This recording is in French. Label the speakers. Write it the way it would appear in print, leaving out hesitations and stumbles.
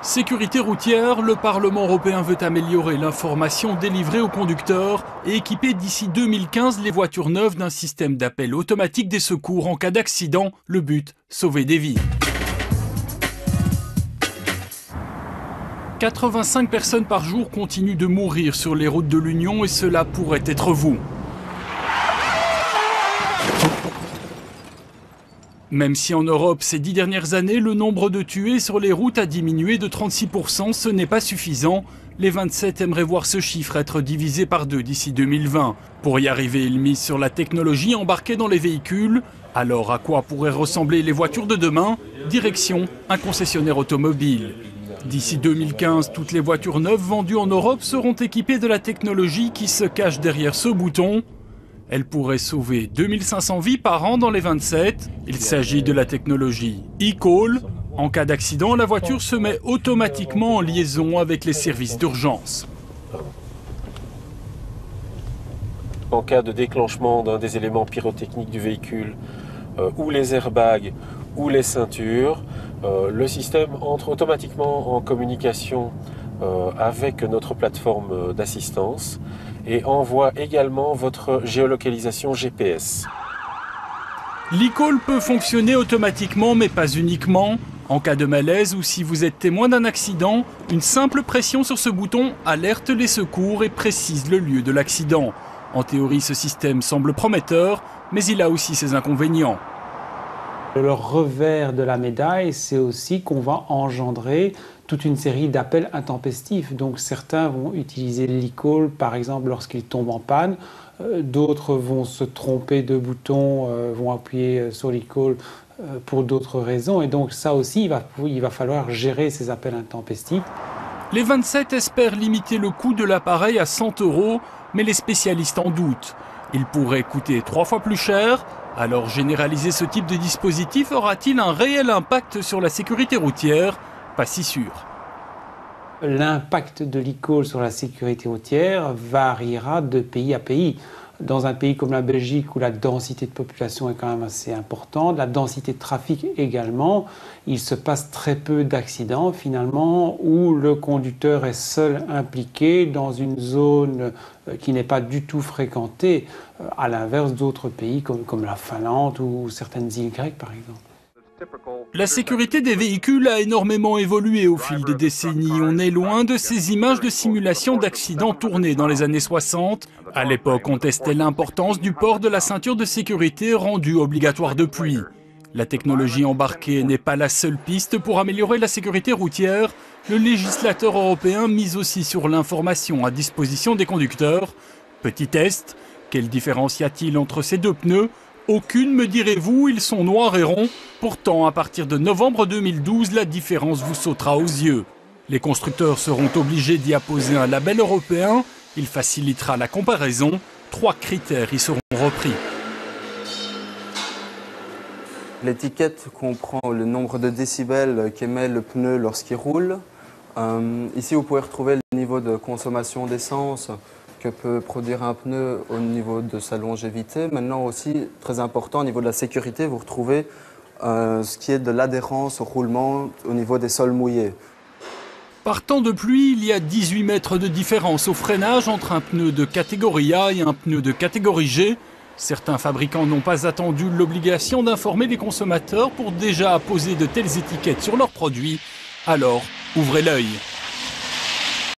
Speaker 1: Sécurité routière, le Parlement européen veut améliorer l'information délivrée aux conducteurs et équiper d'ici 2015 les voitures neuves d'un système d'appel automatique des secours en cas d'accident. Le but, sauver des vies. 85 personnes par jour continuent de mourir sur les routes de l'Union et cela pourrait être vous. Même si en Europe, ces 10 dernières années, le nombre de tués sur les routes a diminué de 36%, ce n'est pas suffisant. Les 27 aimeraient voir ce chiffre être divisé par 2 d'ici 2020. Pour y arriver, ils misent sur la technologie embarquée dans les véhicules. Alors à quoi pourraient ressembler les voitures de demain? Direction un concessionnaire automobile. D'ici 2015, toutes les voitures neuves vendues en Europe seront équipées de la technologie qui se cache derrière ce bouton. Elle pourrait sauver 2500 vies par an dans les 27. Il s'agit de la technologie e-call. En cas d'accident, la voiture se met automatiquement en liaison avec les services d'urgence.
Speaker 2: En cas de déclenchement d'un des éléments pyrotechniques du véhicule, ou les airbags, ou les ceintures, le système entre automatiquement en communication avec notre plateforme d'assistance et envoie également votre géolocalisation GPS.
Speaker 1: L'e-call peut fonctionner automatiquement mais pas uniquement. En cas de malaise ou si vous êtes témoin d'un accident, une simple pression sur ce bouton alerte les secours et précise le lieu de l'accident. En théorie, ce système semble prometteur, mais il a aussi ses inconvénients.
Speaker 3: Le revers de la médaille, c'est aussi qu'on va engendrer toute une série d'appels intempestifs. Donc certains vont utiliser l'e-call, par exemple, lorsqu'ils tombent en panne. D'autres vont se tromper de bouton, vont appuyer sur l'e-call pour d'autres raisons. Et donc ça aussi, il va falloir gérer ces appels intempestifs.
Speaker 1: Les 27 espèrent limiter le coût de l'appareil à 100 €, mais les spécialistes en doutent. Il pourrait coûter 3 fois plus cher. Alors généraliser ce type de dispositif aura-t-il un réel impact sur la sécurité routière? Pas si sûr.
Speaker 3: L'impact de l'e-call sur la sécurité routière variera de pays à pays. Dans un pays comme la Belgique où la densité de population est quand même assez importante, la densité de trafic également, il se passe très peu d'accidents finalement où le conducteur est seul impliqué dans une zone qui n'est pas du tout fréquentée, à l'inverse d'autres pays comme la Finlande ou certaines îles grecques par exemple.
Speaker 1: La sécurité des véhicules a énormément évolué au fil des décennies. On est loin de ces images de simulation d'accidents tournées dans les années 60. À l'époque, on testait l'importance du port de la ceinture de sécurité rendue obligatoire depuis. La technologie embarquée n'est pas la seule piste pour améliorer la sécurité routière. Le législateur européen mise aussi sur l'information à disposition des conducteurs. Petit test, quelle différence y a-t-il entre ces deux pneus? Aucune, me direz-vous, ils sont noirs et ronds. Pourtant, à partir de novembre 2012, la différence vous sautera aux yeux. Les constructeurs seront obligés d'y apposer un label européen. Il facilitera la comparaison. 3 critères y seront repris.
Speaker 4: L'étiquette comprend le nombre de décibels qu'émet le pneu lorsqu'il roule. Ici, vous pouvez retrouver le niveau de consommation d'essence que peut produire un pneu au niveau de sa longévité. Maintenant aussi, très important, au niveau de la sécurité, vous retrouvez ce qui est de l'adhérence au roulement au niveau des sols mouillés.
Speaker 1: Par temps de pluie, il y a 18 mètres de différence au freinage entre un pneu de catégorie A et un pneu de catégorie G. Certains fabricants n'ont pas attendu l'obligation d'informer les consommateurs pour déjà apposer de telles étiquettes sur leurs produits. Alors, ouvrez l'œil.